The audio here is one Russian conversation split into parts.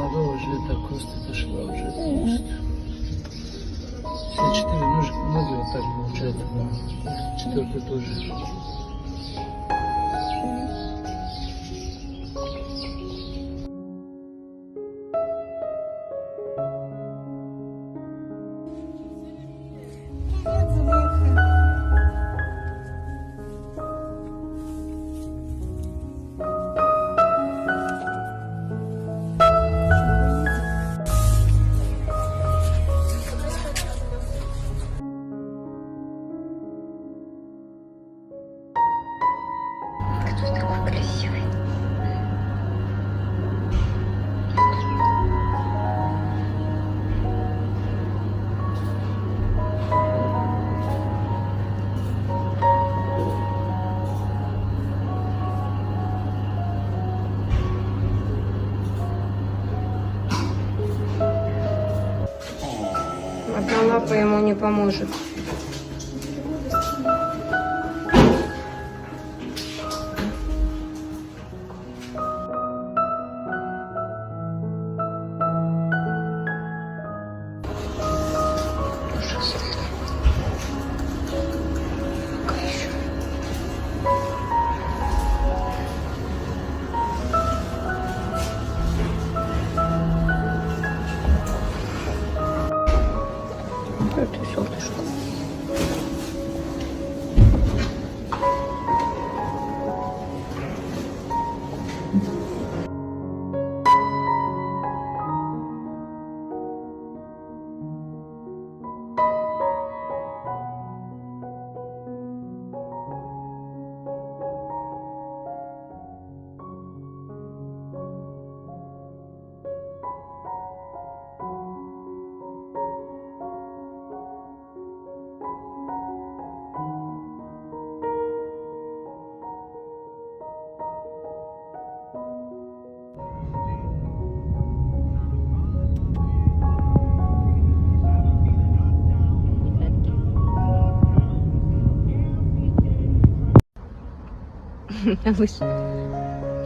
нога уже так просто дошла уже. Все 4 ноги вот так получается. Четвертый тоже. Кто такой красивый? Одна лапа ему не поможет. Это солнышко.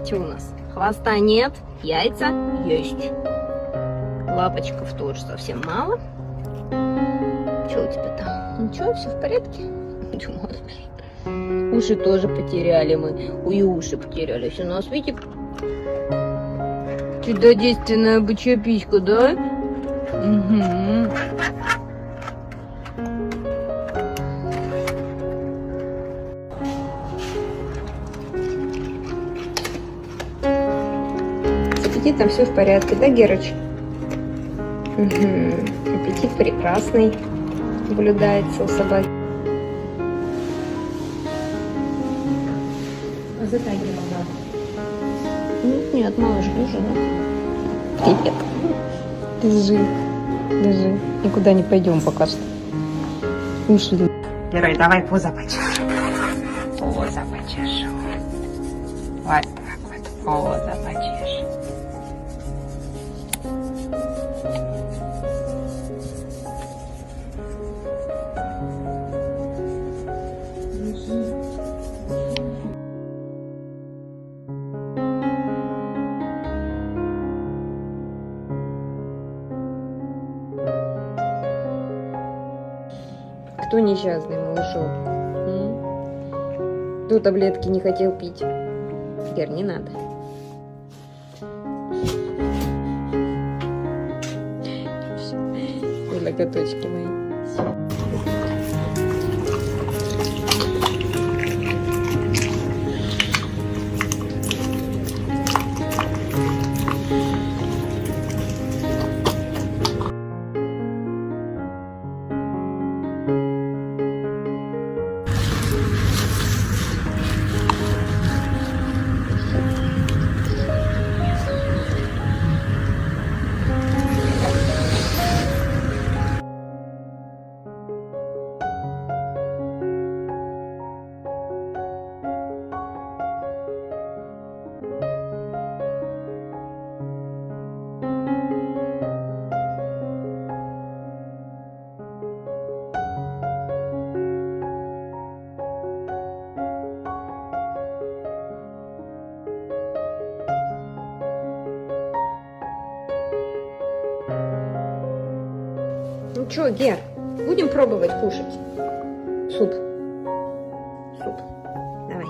Что у нас? Хвоста нет, яйца есть. Лапочков тоже совсем мало. Что у тебя там? Ничего, все в порядке? Уши тоже потеряли мы. Ой, уши потерялись у нас, видите? Чудодейственная бычья писька, да? Угу. С аппетитом все в порядке, да, Герыч? Угу. Аппетит прекрасный наблюдается у собаки. А затягивала, да? Нет, малыш, лежи, да? Привет. Лежи, лежи. Никуда не пойдем пока что. Ушли. Герой, давай пузо почешу. Пузо почешу. Вот так вот, пузо почешу. Кто несчастный малышок? Кто таблетки не хотел пить? Гер, не надо. Все, локоточки мои. Все. Чё, Гер, будем пробовать кушать? Суп. Суп. Давай.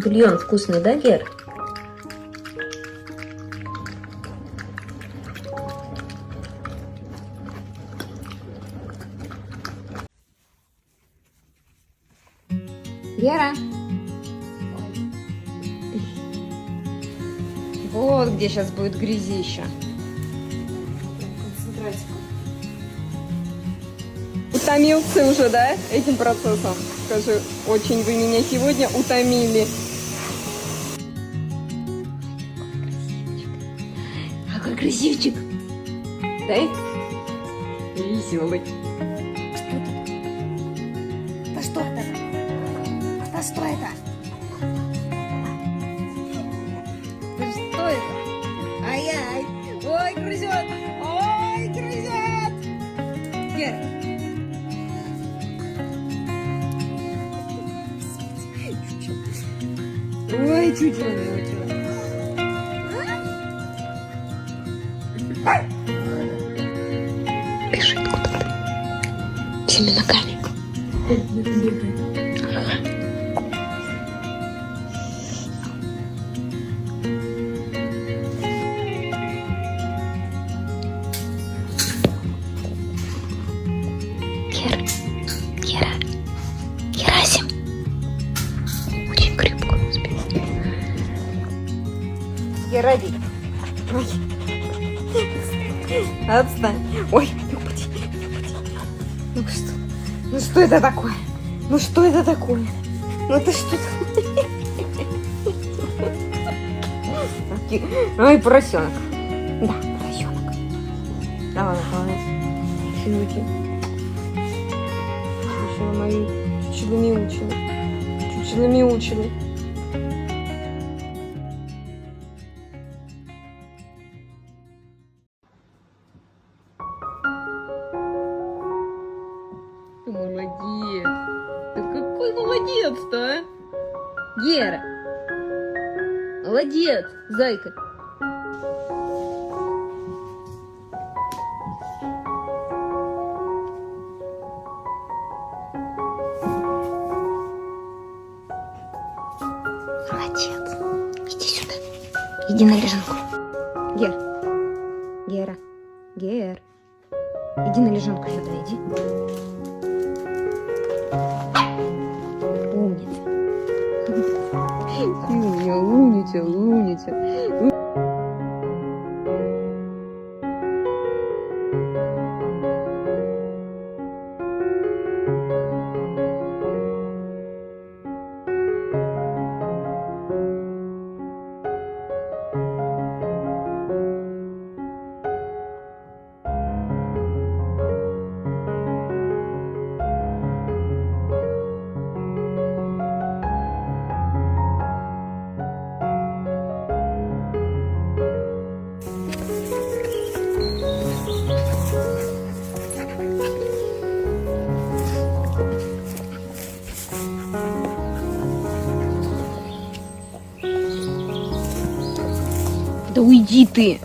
Бульон вкусный, да, Гер? Вера. Вот где сейчас будет грязища. Утомился уже, да, этим процессом? Скажи, очень вы меня сегодня утомили. Какой красивчик. Дай. Веселый. Да что это? Да что это? Да что это? Ай-яй! Ой, грызет! Ой, грызет! Гер! Ой, чучело научила. Бежит куда-то. Всеми ногами. Гера. Герасим. Очень крепко спит. Геради. Ой. Отстань. Ой, не упади. Ну что? Ну что это такое? Ну что это такое? Ну это что такое? Ой, поросенок. Да, поросенок. Давай, давай. Чучело. Чучело мои. Чучело-мяучело. Чучело-мяучело. Ты молодец. Ты какой молодец-то, а? Гера. Молодец, зайка. Молодец. Иди сюда. Иди на лежанку. Гер. Гера. Гер. Иди на лежанку сюда, иди. Умница. Ты у меня умница, умница. Да уйди ты.